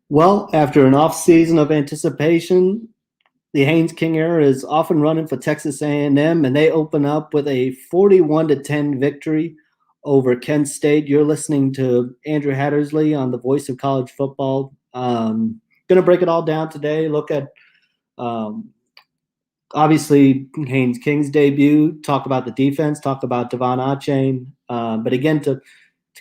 Well, after an off season of anticipation, the Haynes King era is off and running for Texas A&M, and they open up with a 41-10 victory over Kent State. You're listening to Andrew Hattersley on the Voice of College Football. Going to break it all down today. Look at um, obviously Haynes King's debut. Talk about the defense. Talk about Devon Achane. But again, to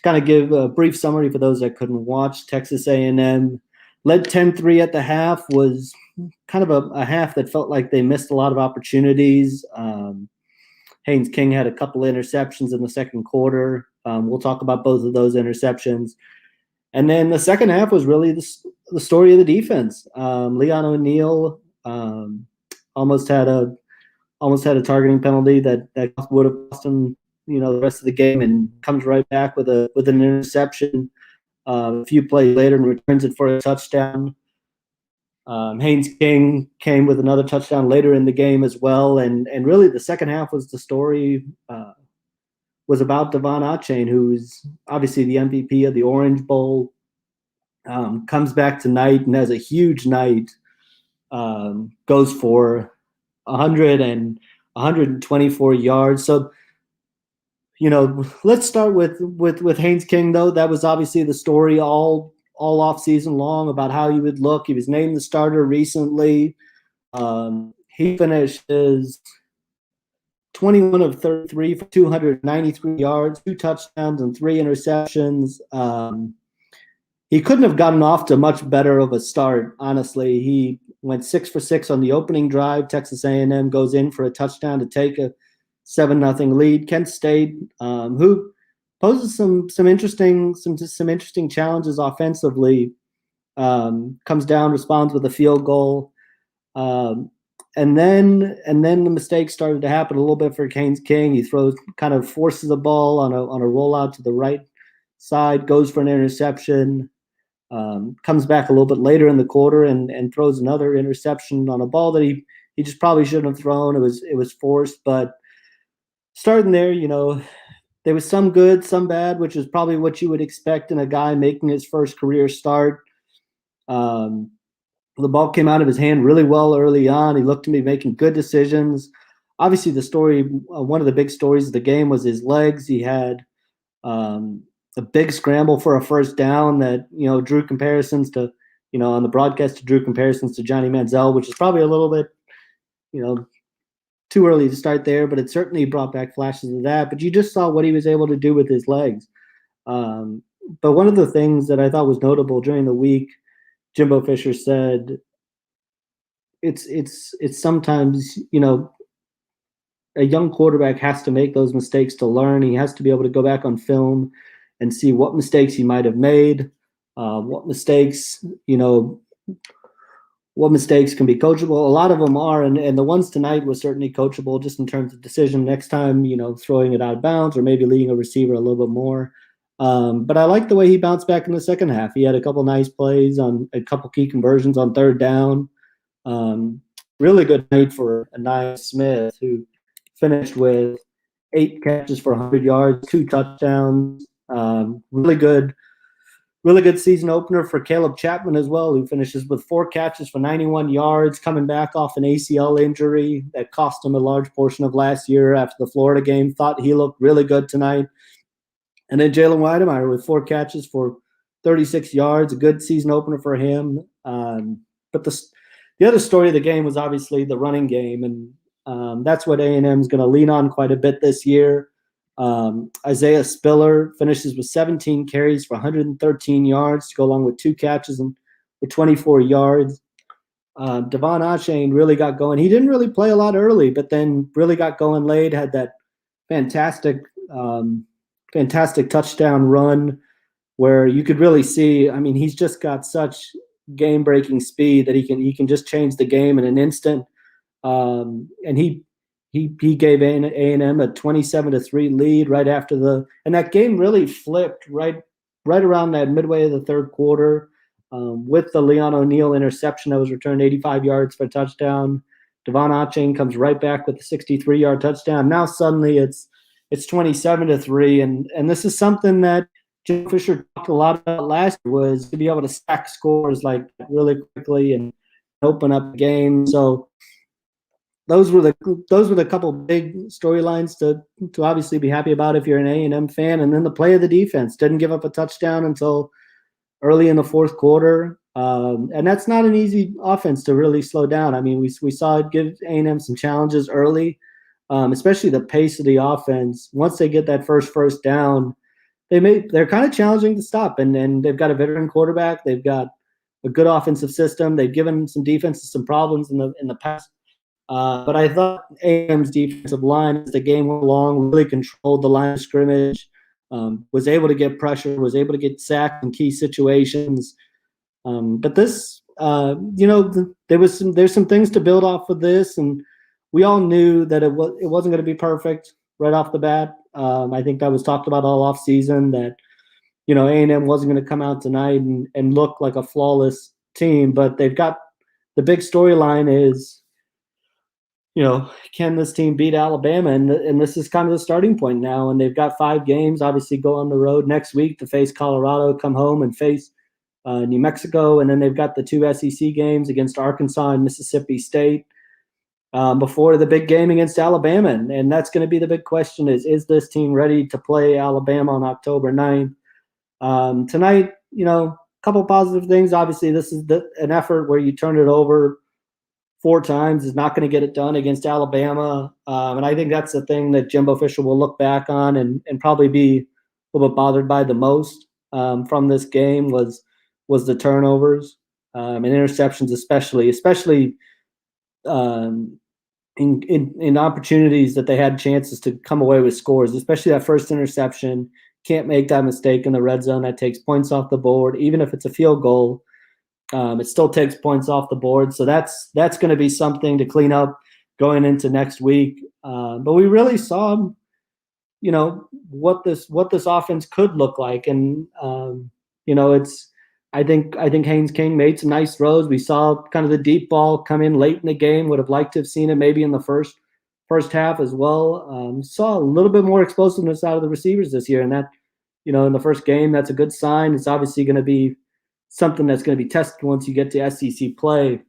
kind of give a brief summary for those that couldn't watch, Texas A&M led 10-3 at the half, was kind of a half that felt like they missed a lot of opportunities. Haynes King had a couple of interceptions in the second quarter. We'll talk about both of those interceptions. And then the second half was really the story of the defense. Leon O'Neal almost had a targeting penalty that would have cost him, the rest of the game, and comes right back with an interception a few plays later and returns it for a touchdown. Haynes King came with another touchdown later in the game as well, and really the second half was the story was about Devon Achane, who's obviously the MVP of the Orange Bowl. Comes back tonight and has a huge night. Goes for 100 and 124 yards. So, let's start with Haynes King, though. That was obviously the story all off season long about how he would look. He was named the starter recently. He finishes 21 of 33 for 293 yards, 2 touchdowns, and 3 interceptions. He couldn't have gotten off to much better of a start, honestly. He went 6 for 6 on the opening drive. Texas A&M goes in for a touchdown to take a 7-0 lead. Kent State, who poses some interesting challenges offensively, comes down, responds with a field goal, and then the mistakes started to happen a little bit for Haynes King. He forces the ball on a rollout to the right side, goes for an interception. Comes back a little bit later in the quarter and throws another interception on a ball that he just probably shouldn't have thrown. It was forced, but starting there, there was some good, some bad, which is probably what you would expect in a guy making his first career start. The ball came out of his hand really well early on. He looked to be making good decisions. Obviously, the story, one of the big stories of the game was his legs. He had a big scramble for a first down that, drew comparisons to, on the broadcast, drew comparisons to Johnny Manziel, which is probably a little bit, too early to start there, but it certainly brought back flashes of that. But you just saw what he was able to do with his legs. But one of the things that I thought was notable during the week, Jimbo Fisher said, it's sometimes, a young quarterback has to make those mistakes to learn. He has to be able to go back on film and see what mistakes he might have made, what mistakes can be coachable. A lot of them are, and the ones tonight was certainly coachable just in terms of decision. Next time, throwing it out of bounds or maybe leading a receiver a little bit more. But I like the way he bounced back in the second half. He had a couple nice plays on a couple key conversions on third down. Really good night for Anaya Smith, who finished with 8 catches for 100 yards, 2 touchdowns. Really good season opener for Caleb Chapman as well, who finishes with 4 catches for 91 yards, coming back off an ACL injury that cost him a large portion of last year after the Florida game. Thought he looked really good tonight. And then Jalen Weidemeyer with 4 catches for 36 yards, a good season opener for him. But the other story of the game was obviously the running game, and that's what A&M is going to lean on quite a bit this year. Isaiah Spiller finishes with 17 carries for 113 yards to go along with 2 catches and with 24 yards. Devon Achane really got going. He didn't really play a lot early, but then really got going late, had that fantastic touchdown run where you could really see, he's just got such game-breaking speed that he can just change the game in an instant. And he gave A&M a 27-3 lead right after and that game really flipped right around that midway of the third quarter with the Leon O'Neal interception that was returned 85 yards for a touchdown. Devon Achane comes right back with a 63-yard touchdown. Now suddenly it's 27-3, and this is something that Joe Fisher talked a lot about last year was to be able to stack scores like really quickly and open up the game. So those were the couple big storylines to obviously be happy about if you're an A&M fan. And then the play of the defense didn't give up a touchdown until early in the fourth quarter. And that's not an easy offense to really slow down. I mean, we saw it give A&M some challenges early, especially the pace of the offense. Once they get that first down, they're kind of challenging to stop. And they've got a veteran quarterback. They've got a good offensive system. They've given some defenses some problems in the past. But I thought A&M's defensive line, as the game went along, really controlled the line of scrimmage, was able to get pressure, was able to get sacked in key situations. But this, there's some things to build off of this, and we all knew that it wasn't going to be perfect right off the bat. I think that was talked about all off season that A&M wasn't going to come out tonight and look like a flawless team, but they've got the big storyline is, can this team beat Alabama? And this is kind of the starting point now. And they've got 5 games, obviously go on the road next week to face Colorado, come home and face New Mexico. And then they've got the 2 SEC games against Arkansas and Mississippi State before the big game against Alabama. And that's going to be the big question is this team ready to play Alabama on October 9th? Tonight, a couple positive things. Obviously, this is an effort where you turn it over 4 times is not going to get it done against Alabama. And I think that's the thing that Jimbo Fisher will look back on and probably be a little bit bothered by the most from this game was the turnovers and interceptions, especially in opportunities that they had chances to come away with scores, especially that first interception. Can't make that mistake in the red zone. That takes points off the board, even if it's a field goal. It still takes points off the board, so that's going to be something to clean up going into next week. But we really saw, what this offense could look like, and it's. I think Haynes King made some nice throws. We saw kind of the deep ball come in late in the game. Would have liked to have seen it maybe in the first half as well. Saw a little bit more explosiveness out of the receivers this year, and that, in the first game, that's a good sign. It's obviously going to be something that's going to be tested once you get to SEC play.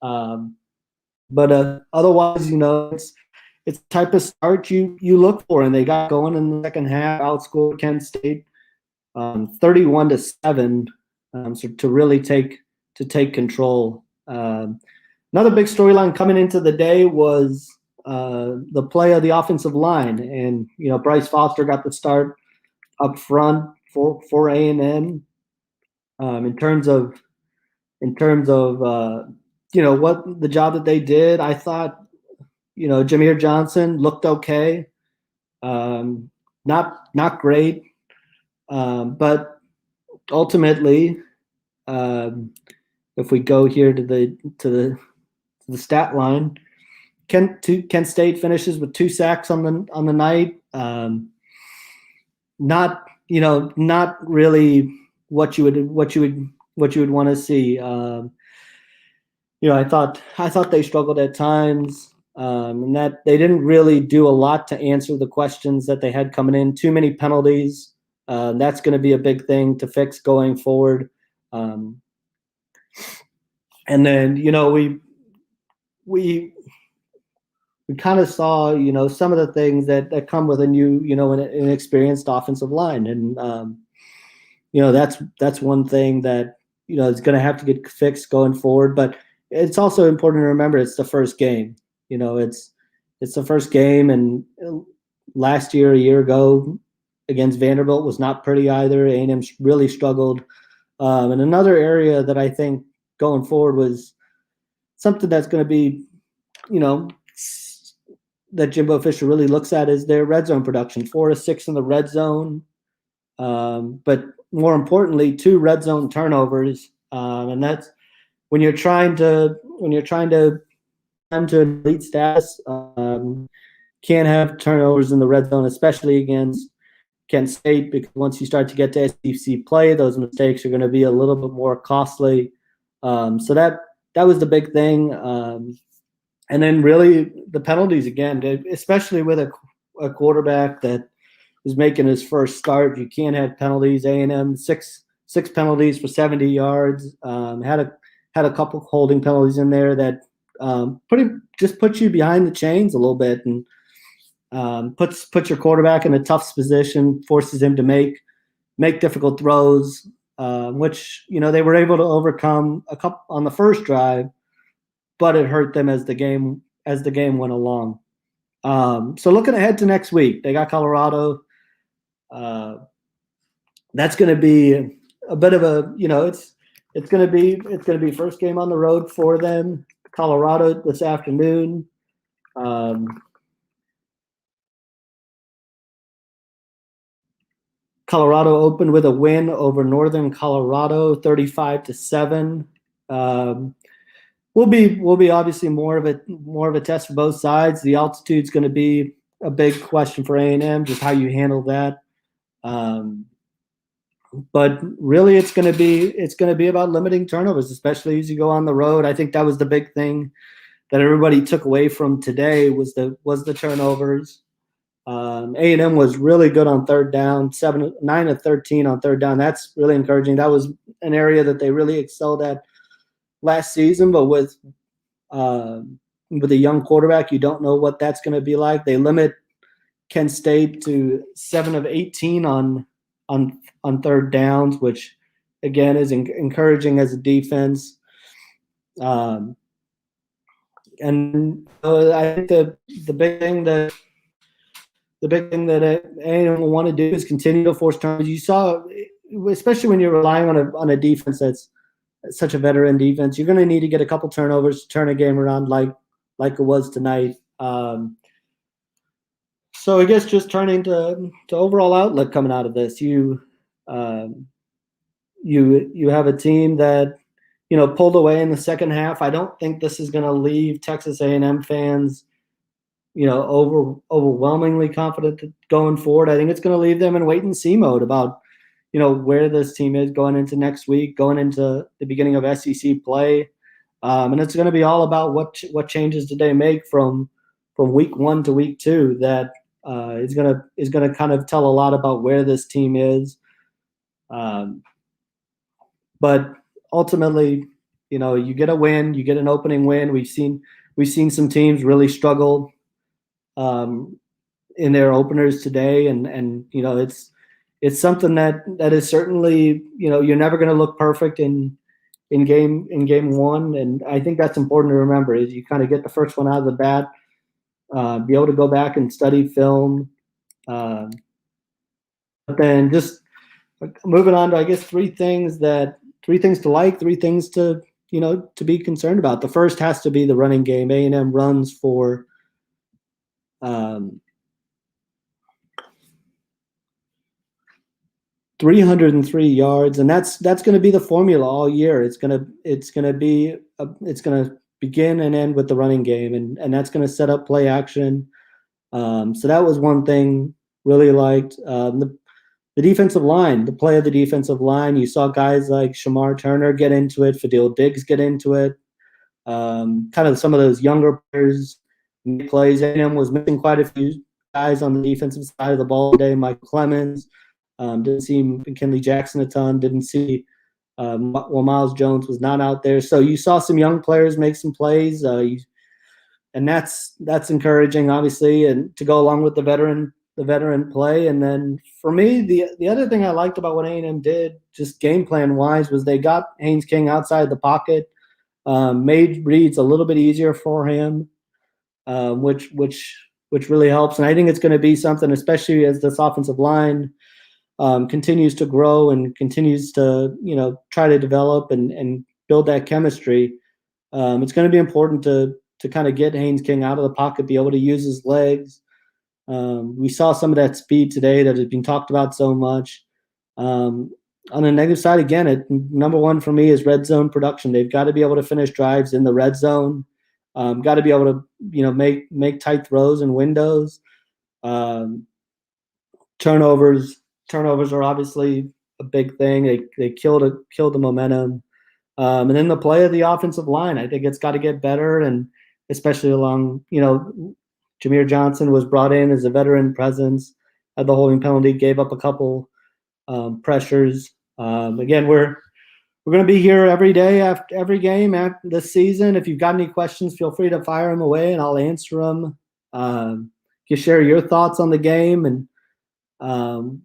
But otherwise, it's the type of start you look for, and they got going in the second half, outscored Kent State 31-7, so to really take control. Another big storyline coming into the day was the play of the offensive line, and Bryce Foster got the start up front for A&M. In terms of what the job that they did, I thought Shamar Johnson looked okay, not great, but ultimately, if we go here to the stat line, Kent State finishes with 2 sacks on the night. Not really what you would want to see. I thought they struggled at times, and that they didn't really do a lot to answer the questions that they had coming in. Too many penalties. That's going to be a big thing to fix going forward. And then we kind of saw some of the things that come with a new an experienced offensive line, and that's one thing that is going to have to get fixed going forward. But it's also important to remember it's the first game. It's the first game, and a year ago against Vanderbilt was not pretty either. A&M really struggled. And another area that I think going forward was something that's going to be, that Jimbo Fisher really looks at is their red zone production, 4 to 6 in the red zone. But more importantly, 2 red zone turnovers. And that's when you're trying to come to elite status, can't have turnovers in the red zone, especially against Kent State, because once you start to get to SEC play, those mistakes are going to be a little bit more costly. So that was the big thing. And then really the penalties again, especially with a quarterback that is making his first start. You can't have penalties. A&M six penalties for 70 yards. Had a couple holding penalties in there that just puts you behind the chains a little bit, and puts your quarterback in a tough position, forces him to make difficult throws, which they were able to overcome a couple on the first drive, but it hurt them as the game went along. So looking ahead to next week, they got Colorado. That's going to be a bit of a it's going to be first game on the road for them. Colorado this afternoon. Colorado opened with a win over Northern Colorado, 35-7. Will be obviously more of a test for both sides. The altitude's going to be a big question for A&M, just how you handle that. But really, it's going to be about limiting turnovers, especially as you go on the road. I think that was the big thing that everybody took away from today was the turnovers. A&M was really good on third down, 9 of 13 on third down. That's really encouraging. That was an area that they really excelled at last season, but with a young quarterback, you don't know what that's going to be like. They limit Kent State to 7 of 18 on third downs, which again is encouraging as a defense. And I think the big thing that A&M will want to do is continue to force turnovers. You saw, especially when you're relying on a defense that's such a veteran defense, you're going to need to get a couple turnovers to turn a game around like it was tonight. So I guess just turning to overall outlook coming out of this, you have a team that pulled away in the second half. I don't think this is going to leave Texas A&M fans overwhelmingly confident going forward. I think it's going to leave them in wait and see mode about where this team is going into next week, going into the beginning of SEC play, and it's going to be all about what changes did they make from week 1 to week 2 that is going to kind of tell a lot about where this team is. But ultimately, you get a win, you get an opening win. We've seen some teams really struggle in their openers today, and it's something that is certainly you're never going to look perfect in game 1, and I think that's important to remember is you kind of get the first one out of the bat, be able to go back and study film, but then just moving on to I guess three things to like, 3 things to to be concerned about. The first has to be the running game. A&M runs for 303 yards, and that's going to be the formula all year. It's going to begin and end with the running game, and that's going to set up play action. So that was one thing really liked. The defensive line, the play of the defensive line. You saw guys like Shamar Turner get into it, Fadil Diggs get into it. Kind of some of those younger players make plays. A&M was missing quite a few guys on the defensive side of the ball today. Mike Clemens. Didn't see McKinley Jackson a ton. Didn't see Miles Jones was not out there. So you saw some young players make some plays, and that's encouraging, obviously, and to go along with the veteran play. And then for me, the other thing I liked about what A&M did, just game plan wise, was they got Haynes King outside the pocket, made reads a little bit easier for him, which really helps. And I think it's going to be something, especially as this offensive line continues to grow and continues to try to develop and build that chemistry. It's going to be important to kind of get Haynes King out of the pocket, be able to use his legs. We saw some of that speed today that has been talked about so much. On the negative side, again, number one for me is red zone production. They've got to be able to finish drives in the red zone. Got to be able to make tight throws and windows. Turnovers are obviously a big thing. They kill the momentum. And then the play of the offensive line, I think it's got to get better, and especially along, Shamar Johnson was brought in as a veteran presence. had the holding penalty, gave up a couple pressures. Again, we're going to be here every day after every game after this season. If you've got any questions, feel free to fire them away, and I'll answer them. You share your thoughts on the game and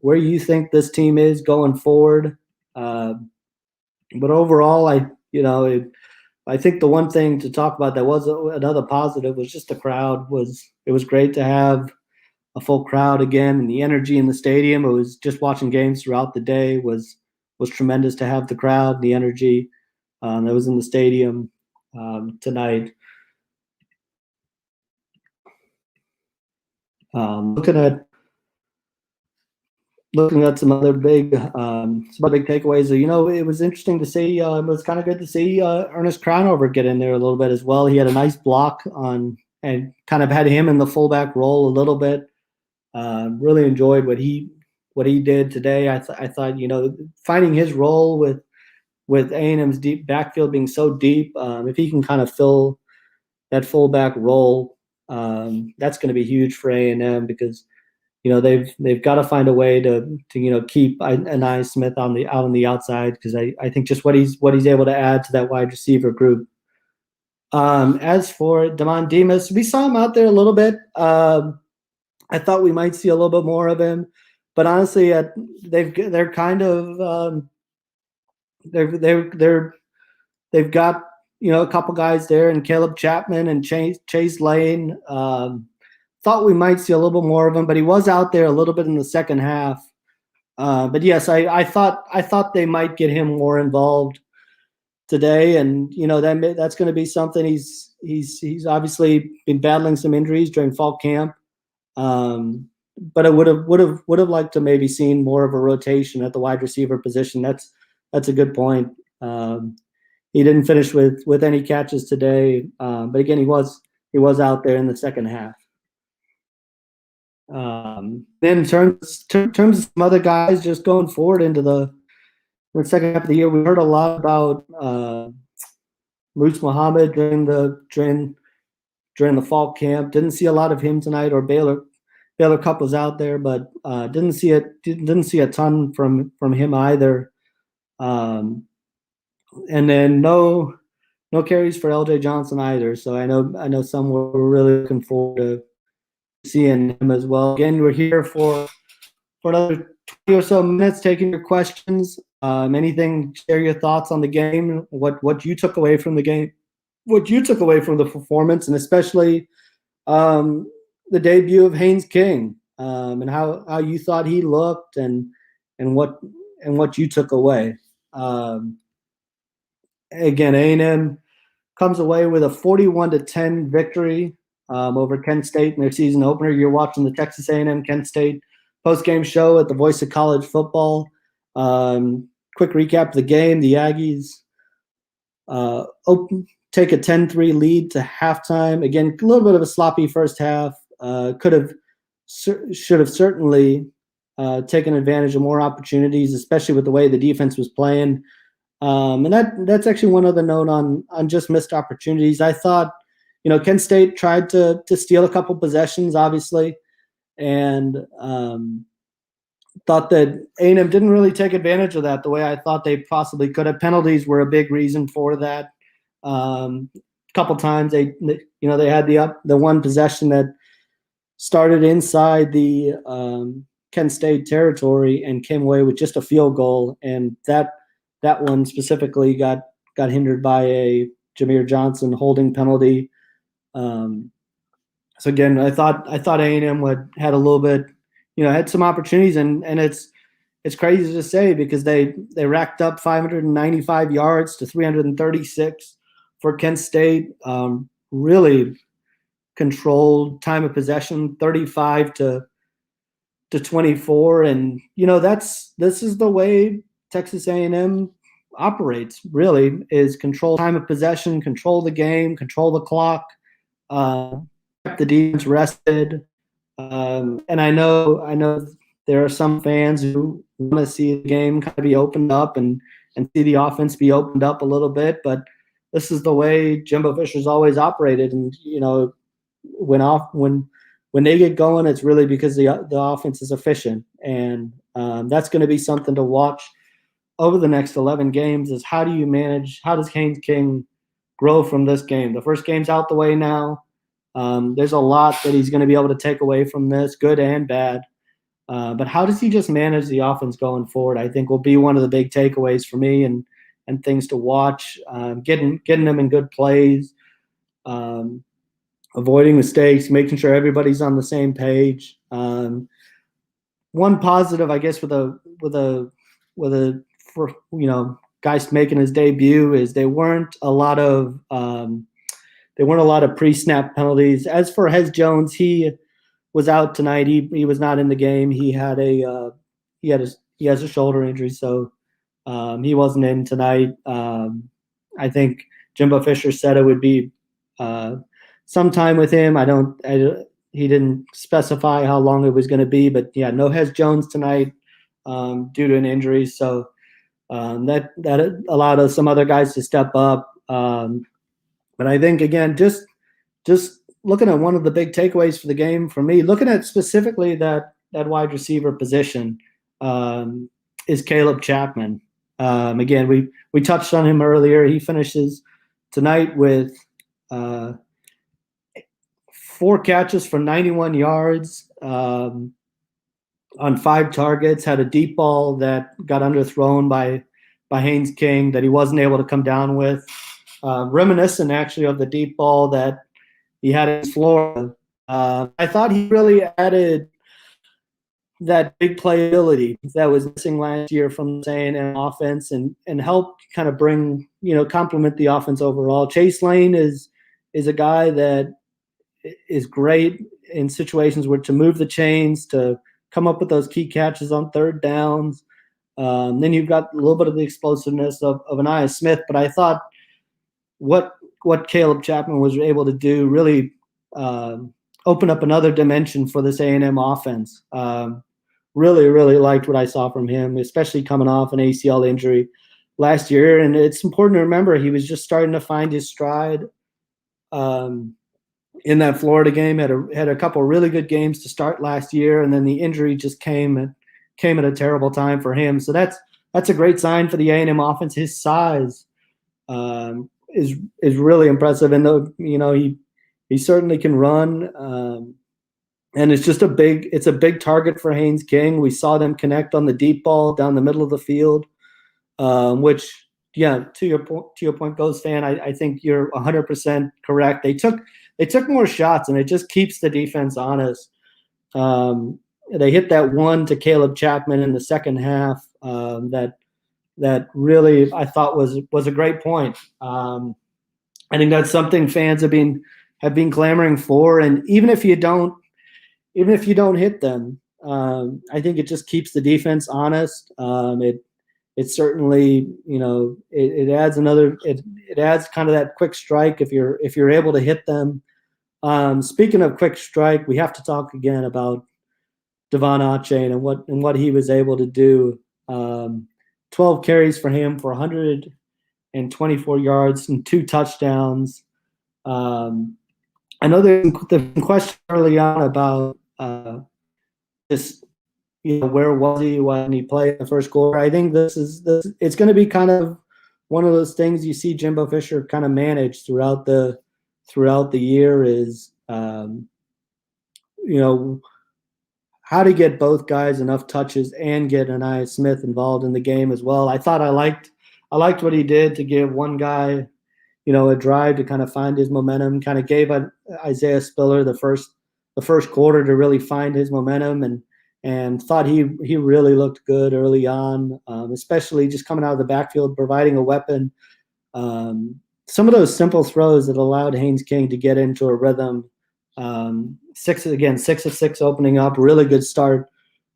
where you think this team is going forward. But overall, I think the one thing to talk about that was another positive was just the crowd. It was great to have a full crowd again, and the energy in the stadium. It was just watching games throughout the day was tremendous to have the crowd, the energy that was in the stadium tonight. Looking at some other big takeaways. It was interesting to see. It was kind of good to see Ernest Crownover get in there a little bit as well. He had a nice block on and kind of had him in the fullback role a little bit. Really enjoyed what he did today. I thought finding his role with A&M's deep backfield being so deep, if he can kind of fill that fullback role, that's going to be huge for A&M because they've got to find a way to keep Anai Smith out on the outside because I think just what he's able to add to that wide receiver group. As for Damon Dimas, we saw him out there a little bit. I thought we might see a little bit more of him, but honestly, they're kind of they've got a couple guys there, and Caleb Chapman and Chase Lane. Thought we might see a little bit more of him, but he was out there a little bit in the second half. But yes, I thought they might get him more involved today, and that's going to be something. He's obviously been battling some injuries during fall camp. But I would have liked to maybe seen more of a rotation at the wide receiver position. That's a good point. He didn't finish with any catches today, but again, he was out there in the second half. Then in terms of some other guys just going forward into the second half of the year, we heard a lot about Moose Muhammad during the fall camp. Didn't see a lot of him tonight, or Baylor Cup was out there, but didn't see a ton from him either. And then no carries for LJ Johnson either. So I know some were really looking forward to seeing him as well. Again, we're here for another 20 or so minutes taking your questions. Anything, share your thoughts on the game, what you took away from the game, what you took away from the performance, and especially the debut of Haynes King, and how you thought he looked and what you took away. Again, A&M comes away with a 41-10 victory over Kent State in their season opener. You're watching the Texas A&M-Kent State postgame show at the Voice of College Football. Quick recap of the game: the Aggies take a 10-3 lead to halftime. Again, a little bit of a sloppy first half. Should have certainly taken advantage of more opportunities, especially with the way the defense was playing. And that's actually one other note on just missed opportunities. I thought, Kent State tried to steal a couple possessions, obviously, and thought that A&M didn't really take advantage of that the way I thought they possibly could have. Penalties were a big reason for that. A couple times they had the one possession that started inside the Kent State territory and came away with just a field goal, and that one specifically got hindered by a Shamar Johnson holding penalty. So again, I thought A&M had a little bit, had some opportunities, and it's crazy to say because they racked up 595 yards to 336 for Kent State. Really controlled time of possession, 35 to 24, and this is the way Texas A&M operates. Really, is control time of possession, control the game, control the clock, keep the defense rested. And I know there are some fans who want to see the game kind of be opened up and see the offense be opened up a little bit, but this is the way Jimbo Fisher's always operated. And when when they get going, it's really because the offense is efficient, and that's going to be something to watch over the next 11 games. Is how does Haynes King grow from this game? The first game's out the way now. There's a lot that he's going to be able to take away from this, good and bad. But how does he just manage the offense going forward? I think will be one of the big takeaways for me, and things to watch. Getting them in good plays, avoiding mistakes, making sure everybody's on the same page. One positive, I guess, with a for guys making his debut is there weren't a lot of pre-snap penalties. As for Hez Jones, he was out tonight. He was not in the game. He has a shoulder injury, so he wasn't in tonight. I think Jimbo Fisher said it would be some time with him. He didn't specify how long it was going to be, but yeah, no Hez Jones tonight due to an injury. So that allowed some other guys to step up. But I think, again, just looking at one of the big takeaways for the game for me, looking at specifically that wide receiver position, is Caleb Chapman. Again, we touched on him earlier. He finishes tonight with 4 catches for 91 yards on 5 targets, had a deep ball that got underthrown by Haynes King that he wasn't able to come down with. Reminiscent, actually, of the deep ball that he had in Florida. I thought he really added that big playability that was missing last year from the A&M offense, and helped kind of complement the offense overall. Chase Lane is a guy that is great in situations where to move the chains, to come up with those key catches on third downs. Then you've got a little bit of the explosiveness of Anaya Smith, but I thought what Caleb Chapman was able to do really open up another dimension for this A&M offense. Really, really liked what I saw from him, especially coming off an ACL injury last year. And it's important to remember he was just starting to find his stride in that Florida game. Had a couple of really good games to start last year, and then the injury just came at a terrible time for him. So that's a great sign for the A&M offense. His size is really impressive, and he certainly can run. And it's just a big target for Haynes King. We saw them connect on the deep ball down the middle of the field, which, yeah, to your point, Ghost fan, I think you're 100% correct. They took more shots, and it just keeps the defense honest. They hit that one to Caleb Chapman in the second half that really I thought was a great point. I think that's something fans have been clamoring for, and even if you don't hit them, I think it just keeps the defense honest. It certainly, it adds it adds kind of that quick strike if you're able to hit them. Speaking of quick strike, we have to talk again about Devon Achane and what he was able to do. 12 carries for him for 124 yards and 2 touchdowns. I know there's a question early on about just where was he when he played in the first quarter. I think it's going to be kind of one of those things you see Jimbo Fisher kind of manage throughout the year is how to get both guys enough touches and get Anaya Smith involved in the game as well. I thought I liked what he did to give one guy a drive to kind of find his momentum, kind of gave Isaiah Spiller the first quarter to really find his momentum, and thought he really looked good early on, especially just coming out of the backfield, providing a weapon. Some of those simple throws that allowed Haynes King to get into a rhythm. 6 of 6 opening up, really good start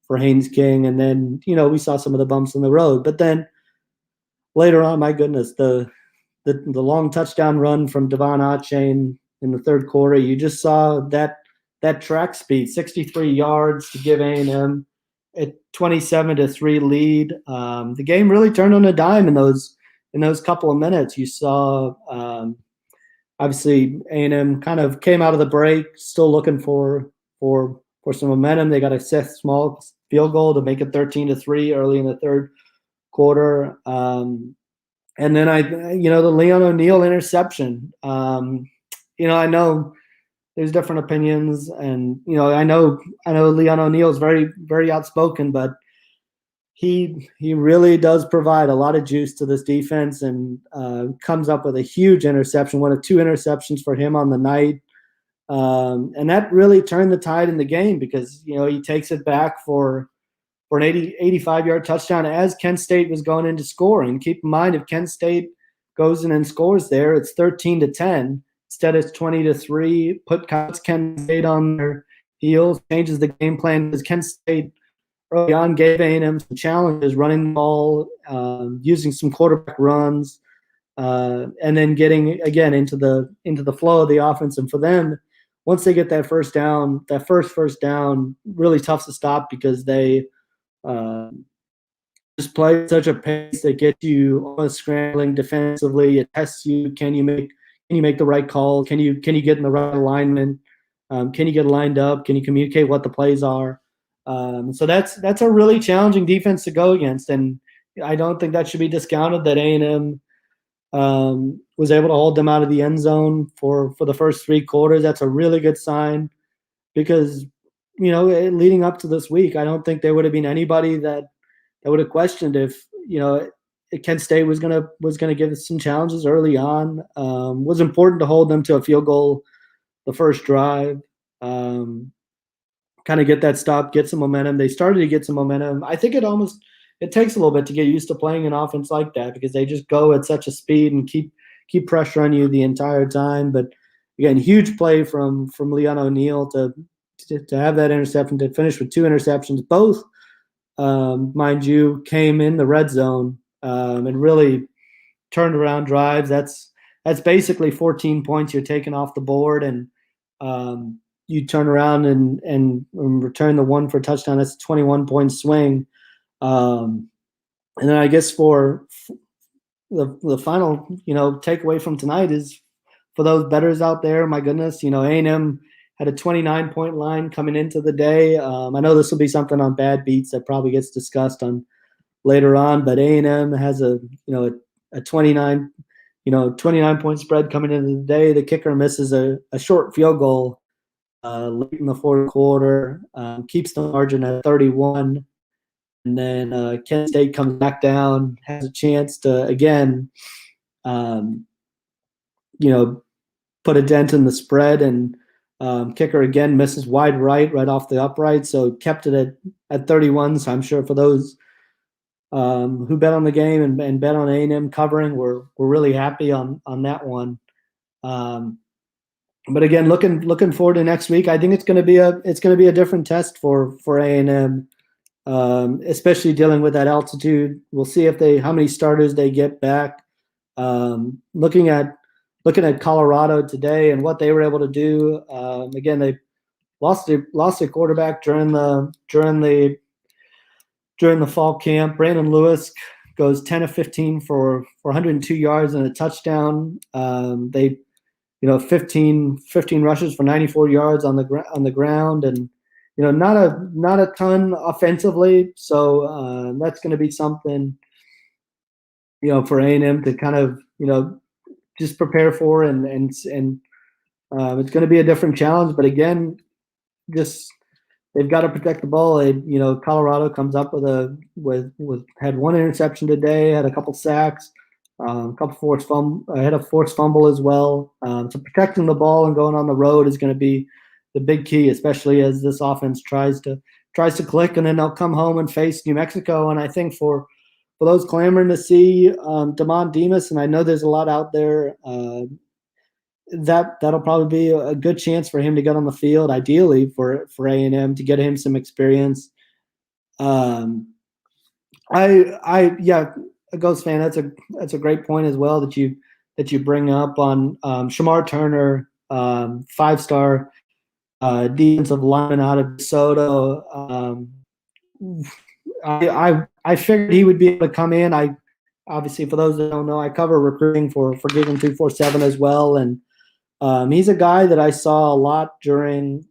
for Haynes King. And then, we saw some of the bumps in the road, but then later on, my goodness, the long touchdown run from Devon Achane in the third quarter, you just saw that track speed, 63 yards to give A&M a 27-3 lead. The game really turned on a dime in those couple of minutes. You saw, obviously, A&M kind of came out of the break, still looking for for some momentum. They got a Seth Small field goal to make it 13-3 early in the third quarter. And then the Leon O'Neal interception. I know there's different opinions, and I know Leon O'Neal is very, very outspoken, but he really does provide a lot of juice to this defense, and comes up with a huge interception, one of 2 interceptions for him on the night. And that really turned the tide in the game, because he takes it back for an 85-yard touchdown as Kent State was going into scoring. Keep in mind, if Kent State goes in and scores there, it's 13-10. Instead, it's 20-3. Puts Kent State on their heels, changes the game plan, because Kent State early on gave A&M some challenges, running the ball, using some quarterback runs, and then getting again into the flow of the offense. And for them, once they get that first down, really tough to stop, because they just play at such a pace that gets you almost scrambling defensively. It tests you. Can you make the right call? Can you get in the right alignment? Can you get lined up? Can you communicate what the plays are? So that's a really challenging defense to go against, and I don't think that should be discounted, that A&M was able to hold them out of the end zone for the first 3 quarters. That's a really good sign, because leading up to this week, I don't think there would have been anybody that would have questioned if Kent State was gonna give us some challenges early on. Was important to hold them to a field goal the first drive, kind of get that stop, get some momentum. They started to get some momentum. I think it takes a little bit to get used to playing an offense like that, because they just go at such a speed and keep pressure on you the entire time. But again, huge play from Leon O'Neal to have that interception, to finish with 2 interceptions. Both, mind you, came in the red zone, and really turned around drives. That's basically 14 points you're taking off the board, and you turn around and return the one for a touchdown. That's a 21-point swing. And then I guess for the final, takeaway from tonight is, for those bettors out there, my goodness, A&M had a 29-point line coming into the day. I know this will be something on Bad Beats that probably gets discussed on later on, but A&M has a 29 point spread coming into the day. The kicker misses a short field goal late in the fourth quarter, keeps the margin at 31. And then Kent State comes back down, has a chance to, again, put a dent in the spread, and kicker again misses wide right off the upright, so kept it at 31. So I'm sure for those who bet on the game and bet on A&M covering, we're really happy on that one. But again, looking forward to next week. I think it's going to be a different test for A&M. Especially dealing with that altitude. We'll see how many starters they get back. Looking at Colorado today and what they were able to do. Again, they lost their quarterback during the fall camp. Brandon Lewis goes 10 of 15 for 102 yards and a touchdown. They 15 rushes for 94 yards on the ground, and not a ton offensively, so that's going to be something for A&M to kind of just prepare for, and it's going to be a different challenge. But again, just they've got to protect the ball. Colorado comes up with had 1 interception today, had a couple sacks, had a forced fumble as well. So protecting the ball and going on the road is going to be the big key, especially as this offense tries to click, and then they'll come home and face New Mexico. And I think for those clamoring to see Damon Dimas, and I know there's a lot out there, that'll probably be a good chance for him to get on the field, ideally for A&M, to get him some experience. A Ghost fan, that's a great point as well that you bring up on Shamar Turner, 5-star defensive lineman out of DeSoto. I figured he would be able to come in. Obviously, for those that don't know, I cover recruiting for Giggle 247 as well, and He's a guy that I saw a lot during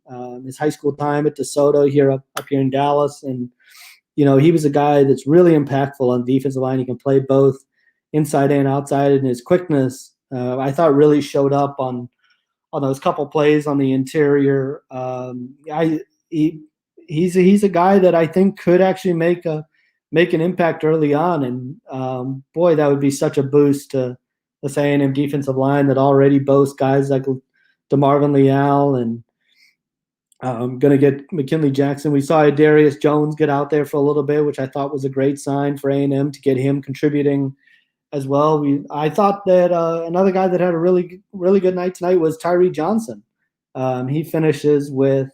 his high school time at DeSoto up here in Dallas, and he was a guy that's really impactful on the defensive line. He can play both inside and outside, and his quickness I thought really showed up on those couple plays on the interior. He's a guy that I think could actually make an impact early on, and boy, that would be such a boost to the A&M defensive line that already boasts guys like DeMarvin Leal and going to get McKinley Jackson. We saw Darius Jones get out there for a little bit, which I thought was a great sign for A&M to get him contributing as well. I thought that another guy that had a really, really good night tonight was Tyree Johnson. He finishes with,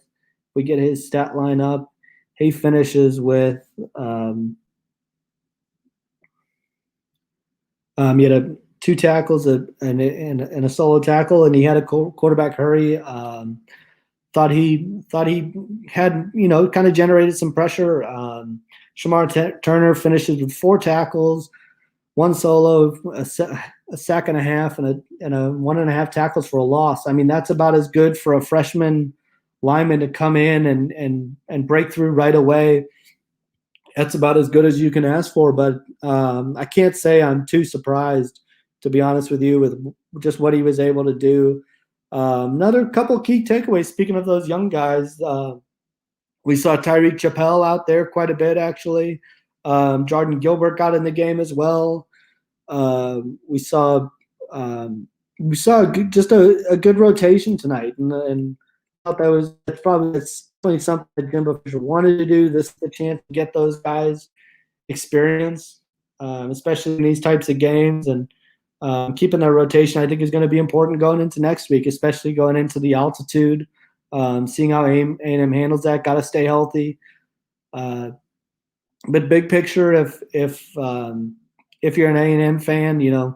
we get his stat line up, he finishes with, he had 2 tackles and a solo tackle, and he had a quarterback hurry. Thought he had, kind of generated some pressure. Shamar Turner finishes with 4 tackles, 1 solo, a sack and a half, and a 1.5 tackles for a loss. I mean, that's about as good for a freshman lineman to come in and break through right away. That's about as good as you can ask for. But I can't say I'm too surprised, to be honest with you, with just what he was able to do. Another couple key takeaways. Speaking of those young guys, we saw Tyree Chappell out there quite a bit, actually. Jordan Gilbert got in the game as well. We saw just a good rotation tonight, and I thought that's probably something that Jimbo Fisher wanted to do. This is the chance to get those guys experience, especially in these types of games, and keeping that rotation I think is going to be important going into next week, especially going into the altitude. Seeing how A&M handles that, got to stay healthy. But big picture, if you're an A&M fan, I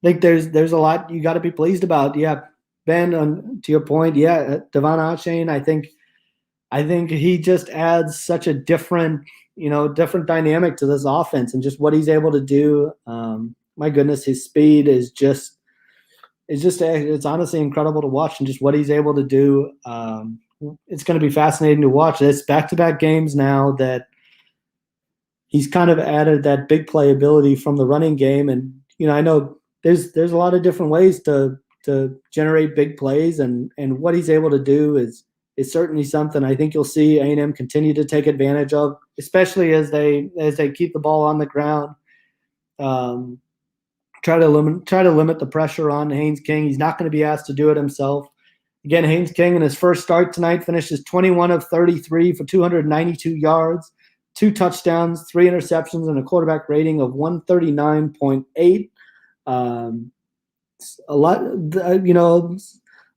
think there's a lot you got to be pleased about. Yeah, Ben, to your point, yeah, Devon Achane, I think he just adds such a different dynamic to this offense, and just what he's able to do. My goodness, his speed is just it's honestly incredible to watch, and just what he's able to do. It's going to be fascinating to watch. It's back-to-back games now that he's kind of added that big playability from the running game, and I know there's a lot of different ways to generate big plays, and what he's able to do is certainly something I think you'll see A&M continue to take advantage of, especially as they keep the ball on the ground. Try to limit the pressure on Haynes King. He's not going to be asked to do it himself. Again, Haynes King in his first start tonight finishes 21 of 33 for 292 yards, 2 touchdowns, 3 interceptions, and a quarterback rating of 139.8. A lot,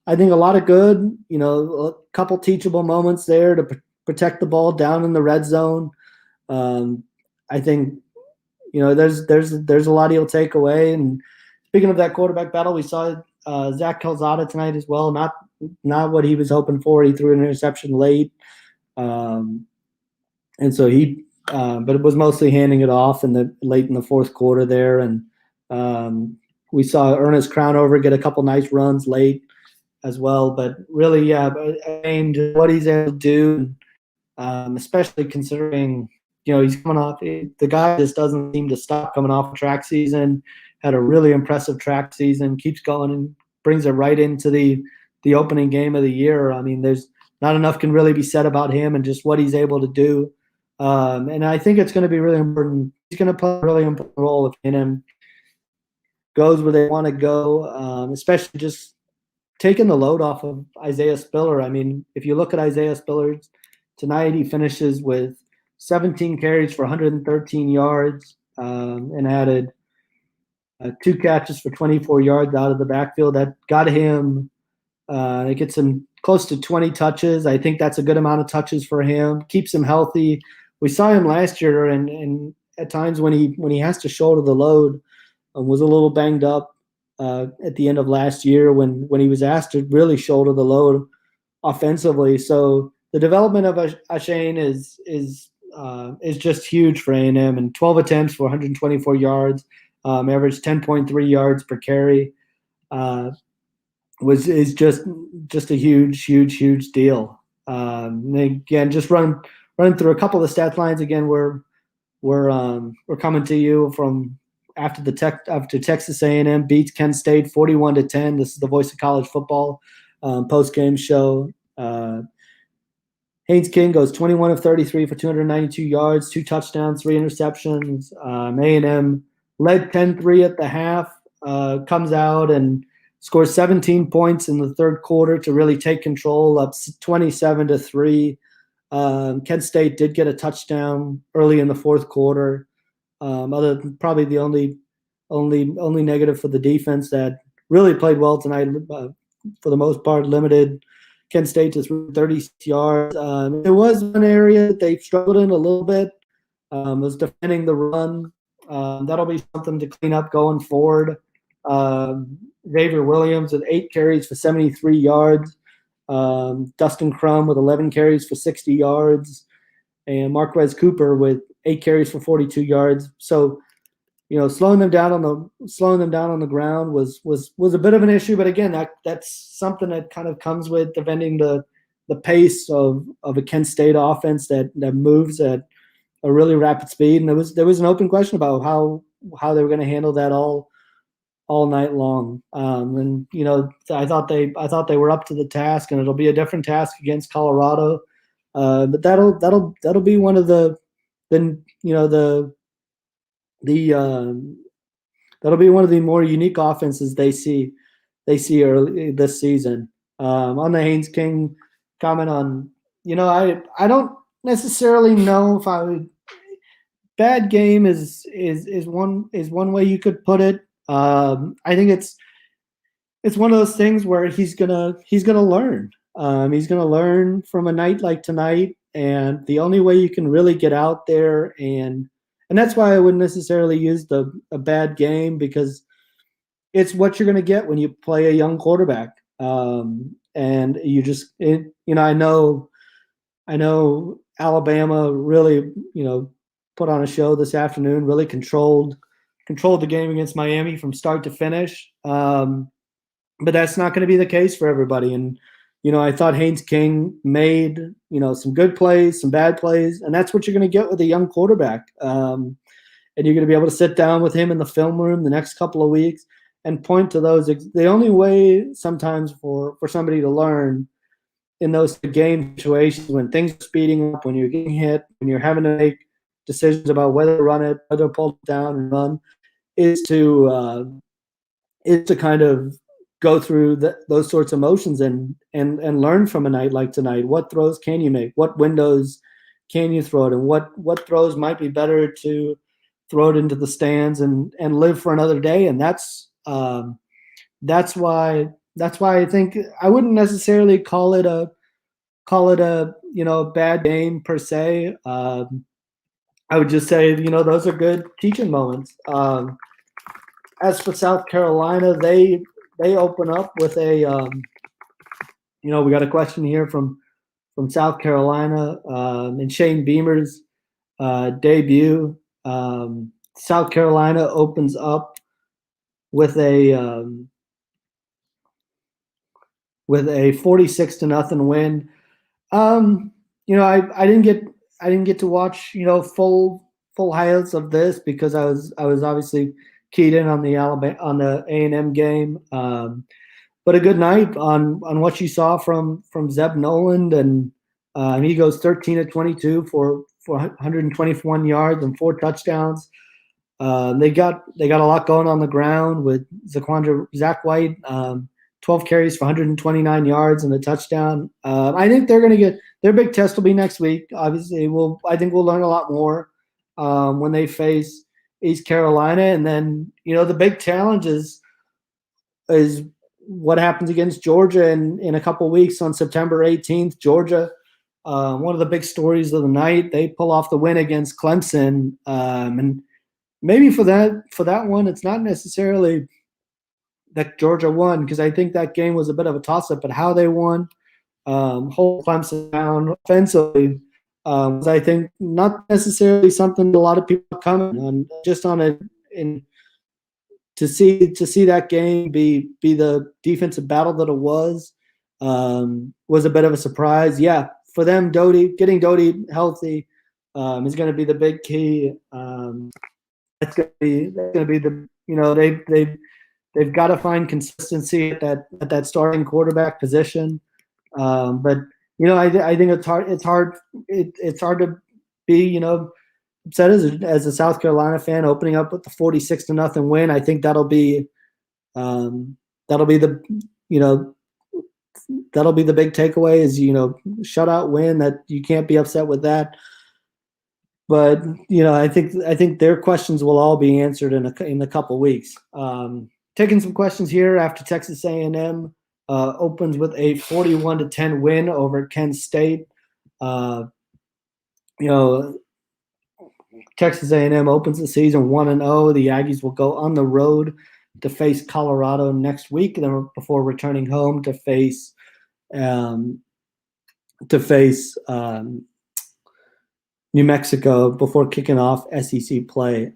I think a lot of good, a couple teachable moments there to protect the ball down in the red zone. I think, there's a lot he'll take away. And speaking of that quarterback battle, we saw Zach Calzada tonight as well. Not what he was hoping for. He threw an interception late. And so but it was mostly handing it off late in the fourth quarter there. And we saw Ernest Crownover get a couple nice runs late as well. But really, yeah, what he's able to do, especially considering, he's coming off. The guy just doesn't seem to stop coming off a track season. Had a really impressive track season. Keeps going and brings it right into the opening game of the year. I mean, there's not enough can really be said about him and just what he's able to do. And I think it's going to be really important. He's going to play a really important role if A&M goes where they want to go, especially just taking the load off of Isaiah Spiller. I mean, if you look at Isaiah Spiller tonight, he finishes with 17 carries for 113 yards and added 2 catches for 24 yards out of the backfield. That got him, it gets him close to 20 touches. I think that's a good amount of touches for him. Keeps him healthy. We saw him last year, and at times when he has to shoulder the load, was a little banged up at the end of last year when he was asked to really shoulder the load offensively. So the development of Achane is just huge for A&M, and 12 attempts for 124 yards, averaged 10.3 yards per carry. is just a huge deal. Again, just run through a couple of the stat lines again. We're coming to you from after Texas A&M beats Kent State 41-10. This is the Voice of College Football post-game show. Haynes King goes 21 of 33 for 292 yards, 2 touchdowns, 3 interceptions. A&M led 10-3 at the half, comes out and scores 17 points in the third quarter to really take control, up 27-3. Kent State did get a touchdown early in the fourth quarter. Probably the only negative for the defense that really played well tonight, for the most part, limited Kent State to 30 yards. There was one area that they struggled in a little bit, was defending the run. That'll be something to clean up going forward. Xavier Williams with 8 carries for 73 yards. Dustin Crum with 11 carries for 60 yards. And Marquez Cooper with 8 carries for 42 yards. So, slowing them down on the ground was a bit of an issue. But again, that's something that kind of comes with defending the pace of a Kent State offense that moves at a really rapid speed. And there was an open question about how they were going to handle that all night long. And I thought they were up to the task, and it'll be a different task against Colorado. But that'll be one of that'll be one of the more unique offenses they see early this season. On the Haynes King comment on, I don't necessarily know if I would. Bad game is one way you could put it. I think it's one of those things where he's gonna learn. He's gonna learn from a night like tonight, and the only way you can really get out there and that's why I wouldn't necessarily use a bad game, because it's what you're going to get when you play a young quarterback. And you just, I know Alabama really, put on a show this afternoon, really controlled the game against Miami from start to finish. But that's not going to be the case for everybody. And, I thought Haynes King made, some good plays, some bad plays, and that's what you're going to get with a young quarterback. And you're going to be able to sit down with him in the film room the next couple of weeks and point to those. The only way sometimes for somebody to learn in those game situations, when things are speeding up, when you're getting hit, when you're having to make decisions about whether to run it, whether to pull it down and run, is to kind of go through those sorts of motions and learn from a night like tonight. What throws can you make? What windows can you throw it? And what throws might be better to throw it into the stands and live for another day? And that's why I think I wouldn't necessarily call it a bad game per se. I would just say those are good teaching moments. As for South Carolina, they open up with a we got a question here from South Carolina, and Shane Beamer's debut. South Carolina opens up with a 46-0 win. I didn't get to watch full highlights of this because I was obviously keyed in on the A&M game. But a good night on what you saw from Zeb Noland, and he goes 13 of 22 for 121 yards and 4 touchdowns. They got a lot going on the ground with Zach White, 12 carries for 129 yards and a touchdown. I think they're going to get their big test will be next week. Obviously, I think we'll learn a lot more when they face East Carolina, and then the big challenge is what happens against Georgia in a couple weeks on September 18th. Georgia, one of the big stories of the night, they pull off the win against Clemson, and maybe for that one, it's not necessarily that Georgia won, because I think that game was a bit of a toss-up, but how they won, hold Clemson down offensively, was, I think, not necessarily something a lot of people are coming on, just on to to see that game be the defensive battle that it was a bit of a surprise. Yeah, for them, getting Doty healthy is going to be the big key. That's going to be the they've got to find consistency at that starting quarterback position. But I think it's hard. It's hard to be upset as a South Carolina fan opening up with the 46-0 win. I think that'll be the big takeaway is shutout win. That you can't be upset with that. But I think their questions will all be answered in a couple weeks. Taking some questions here after Texas A&M opens with a 41-10 win over Kent State. Texas A&M opens the season 1-0. The Aggies will go on the road to face Colorado next week, then before returning home to face New Mexico before kicking off SEC play.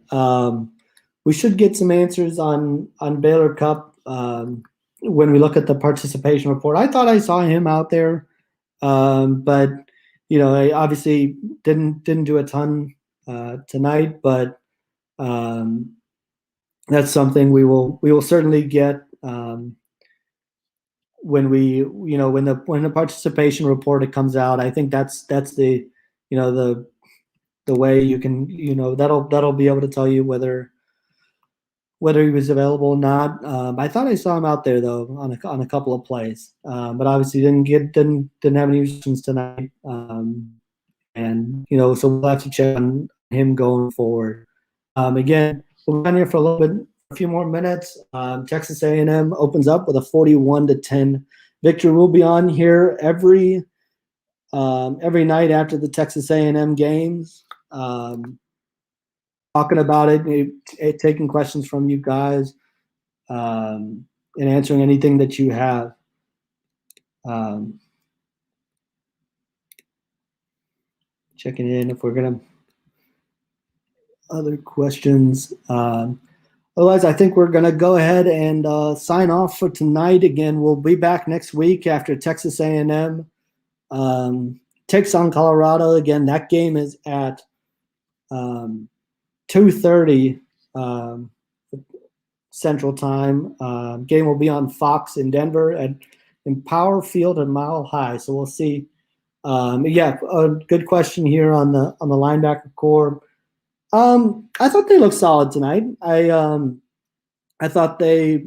We should get some answers on Baylor Cup when we look at the participation report. I thought I saw him out there, but I obviously didn't do a ton tonight. But that's something we will certainly get when the participation report comes out. I think that's the the way you can that'll be able to tell you whether he was available or not. I thought I saw him out there though on a couple of plays, but obviously didn't have any reasons tonight. And so we'll have to check on him going forward. Again, we'll be on here for a few more minutes. Texas A&M opens up with a 41-10 victory. We'll be on here every night after the Texas A&M games, talking about it, taking questions from you guys, and answering anything that you have. Checking in if we're gonna other questions. Otherwise, I think we're gonna go ahead and sign off for tonight. Again, we'll be back next week after Texas A&M takes on Colorado. Again, that game is at 2:30 Central Time. Game will be on Fox in Denver in Power Field and Mile High. So we'll see. A good question here on the linebacker core. I thought they looked solid tonight. I thought they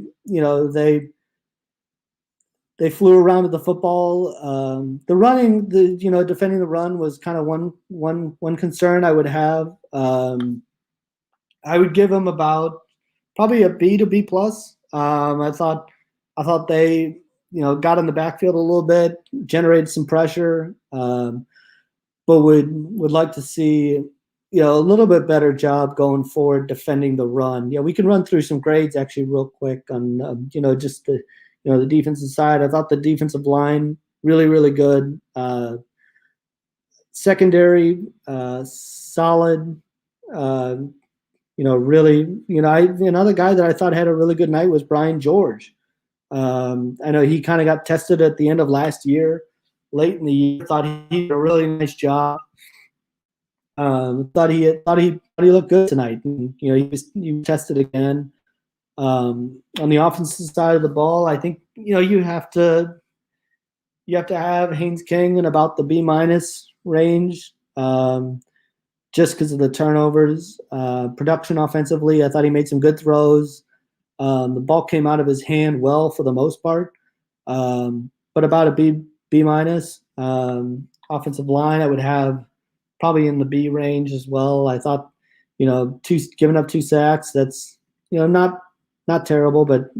flew around with the football. The running, defending the run was kind of one concern I would have. I would give them about probably a B to B plus. I thought they got in the backfield a little bit, generated some pressure, but would like to see a little bit better job going forward defending the run. Yeah, we can run through some grades actually real quick on just the defensive side. I thought the defensive line really good. Secondary solid. Another guy that I thought had a really good night was Brian George. I know he kind of got tested at the end of last year, late in the year. Thought he did a really nice job. Thought he looked good tonight. And, he was tested again. On the offensive side of the ball, I think you have to have Haynes King in about the B- range, just because of the turnovers. Production offensively, I thought he made some good throws. The ball came out of his hand well for the most part, but about a B-. Offensive line, I would have probably in the B range as well. I thought, giving up 2 sacks, that's not terrible, but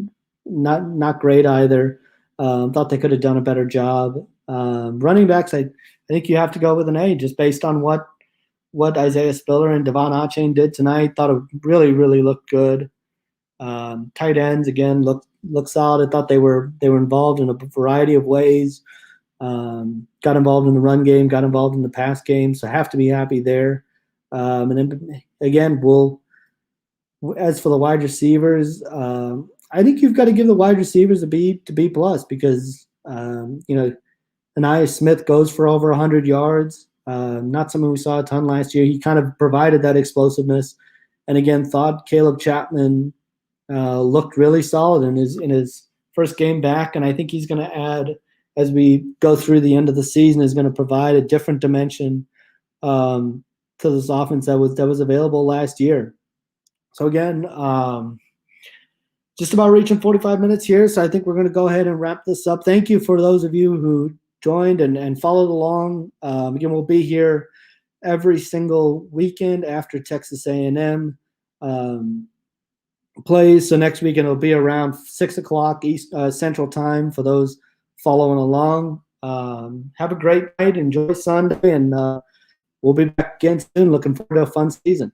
not great either. Thought they could have done a better job. Running backs, I think you have to go with an A just based on what Isaiah Spiller and Devon Achane did tonight. Thought it really looked good. Tight ends again looked solid. I thought they were involved in a variety of ways. Got involved in the run game, got involved in the pass game, so have to be happy there. And then again, we'll As for the wide receivers, I think you've got to give the wide receivers a B plus because Anaya Smith goes for over 100 yards. Not something we saw a ton last year. He kind of provided that explosiveness, and again, thought Caleb Chapman looked really solid in his first game back, and I think he's going to add as we go through the end of the season. Is going to provide a different dimension to this offense that was available last year. So again, just about reaching 45 minutes here, so I think we're going to go ahead and wrap this up. Thank you for those of you who joined and followed along. Again, we'll be here every single weekend after Texas A&M plays. So next weekend it'll be around 6 o'clock East Central Time for those following along. Have a great night. Enjoy Sunday, and we'll be back again soon. Looking forward to a fun season.